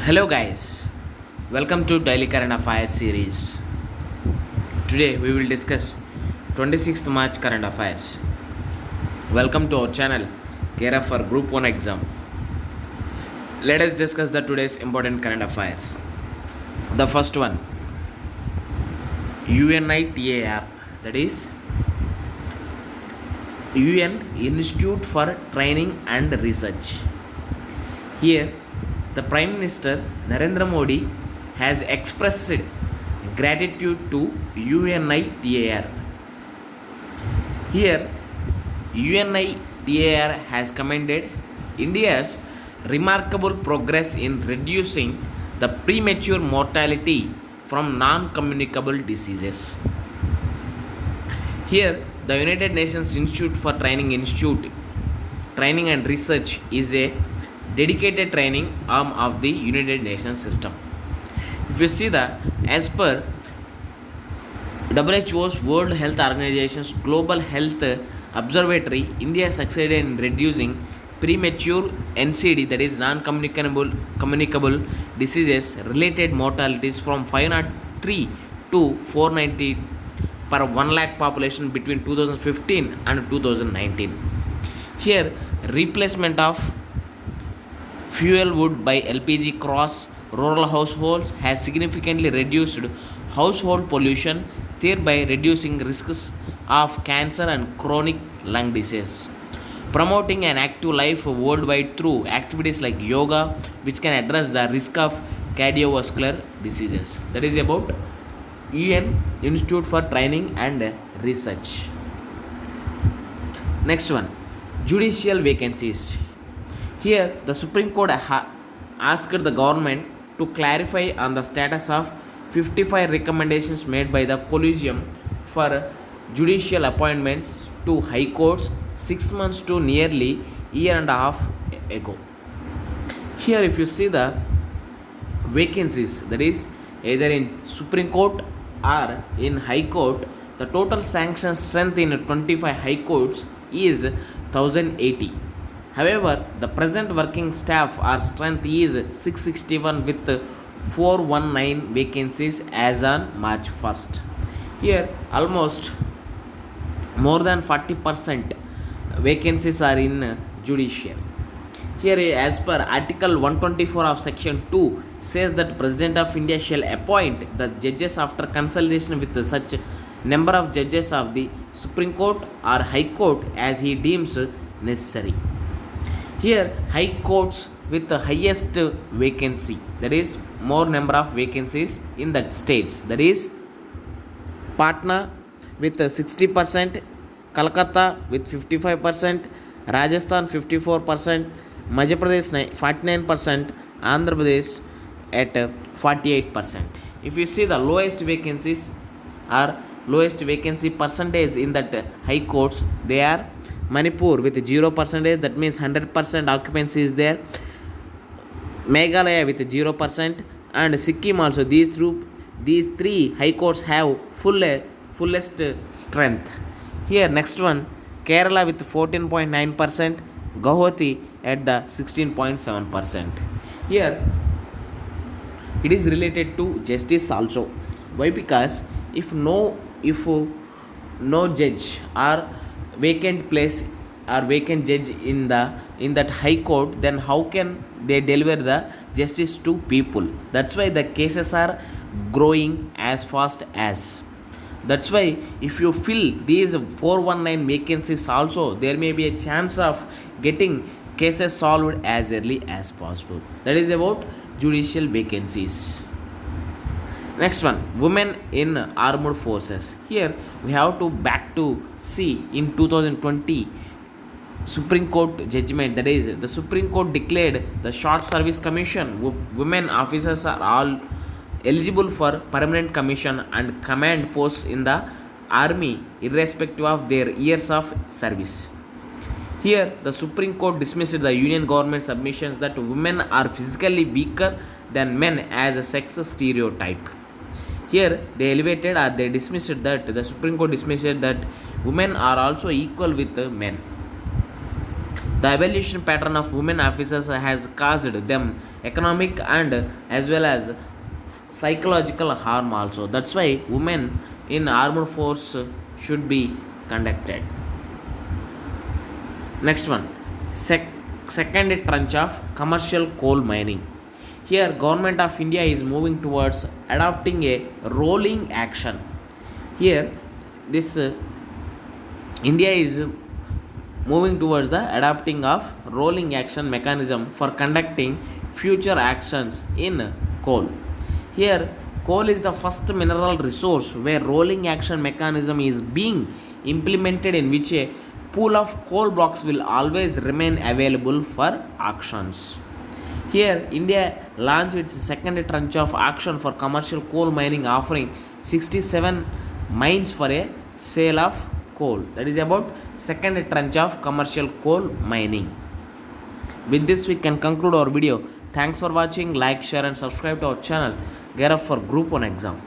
Hello guys, welcome to Daily Current Affairs series. Today we will discuss 26th March current affairs. Welcome to our channel, care of for Group 1 exam. Let us discuss the today's important current affairs. The first one, UNITAR, that is UN Institute for Training and Research. Here the Prime Minister Narendra Modi has expressed gratitude to UNITAR. Here, UNITAR has commended India's remarkable progress in reducing the premature mortality from non-communicable diseases. Here, the United Nations Institute for Training and Research is a dedicated training arm of the United Nations system. If you see as per WHO's World Health Organization's Global Health Observatory, India succeeded in reducing premature NCD, that is non-communicable diseases related mortalities from 503 to 490 per 1 lakh population between 2015 and 2019. Here, replacement of fuel wood by LPG across rural households has significantly reduced household pollution, thereby reducing risks of cancer and chronic lung disease. Promoting an active life worldwide through activities like yoga, which can address the risk of cardiovascular diseases. That is about UN Institute for Training and Research. Next one, judicial vacancies. Here, the Supreme Court asked the government to clarify on the status of 55 recommendations made by the Collegium for judicial appointments to high courts 6 months to nearly year and a half ago. Here, if you see the vacancies, that is either in Supreme Court or in High Court, the total sanction strength in 25 high courts is 1080. However, the present working staff or strength is 661 with 419 vacancies as on March 1st. Here, almost more than 40% vacancies are in judicial. Here, as per Article 124 of Section 2, says that President of India shall appoint the judges after consultation with such number of judges of the Supreme Court or High Court as he deems necessary. Here, high courts with the highest vacancy, that is more number of vacancies in that states, that is Patna with 60%, Calcutta with 55%, Rajasthan 54%, Madhya Pradesh 49%, Andhra Pradesh at 48%. If you see the lowest vacancies or lowest vacancy percentage in that high courts, they are Manipur with 0%, that means 100% occupancy is there. Meghalaya with 0%, and Sikkim also. These three high courts have fullest strength. Here, next one, Kerala with 14.9%, Guwahati at the 16.7%. Here, it is related to justice also. Why? Because if no judge or vacant place or vacant judge in that high court, then how can they deliver the justice to people? That's why the cases are growing as fast as. That's why if you fill these 419 vacancies also, there may be a chance of getting cases solved as early as possible. That is about judicial vacancies. Next one, women in armed forces. Here we have to back to see in 2020 Supreme Court judgment, that is the Supreme Court declared the Short Service Commission women officers are all eligible for permanent commission and command posts in the army irrespective of their years of service. Here the Supreme Court dismissed the union government submissions that women are physically weaker than men as a sex stereotype. Here they dismissed that the Supreme Court dismissed that women are also equal with men. The evolution pattern of women officers has caused them economic and as well as psychological harm also. That's why women in armed force should be conducted. Next one, second tranche of commercial coal mining. Here, government of India is moving towards adopting a rolling action. Here, this India is moving towards the adopting of rolling action mechanism for conducting future actions in coal. Here, coal is the first mineral resource where rolling action mechanism is being implemented, in which a pool of coal blocks will always remain available for auctions. Here, India launched its second tranche of auction for commercial coal mining, offering 67 mines for a sale of coal. That is about second tranche of commercial coal mining. With this, we can conclude our video. Thanks for watching. Like, share, and subscribe to our channel. Gear up for Group 1 exam.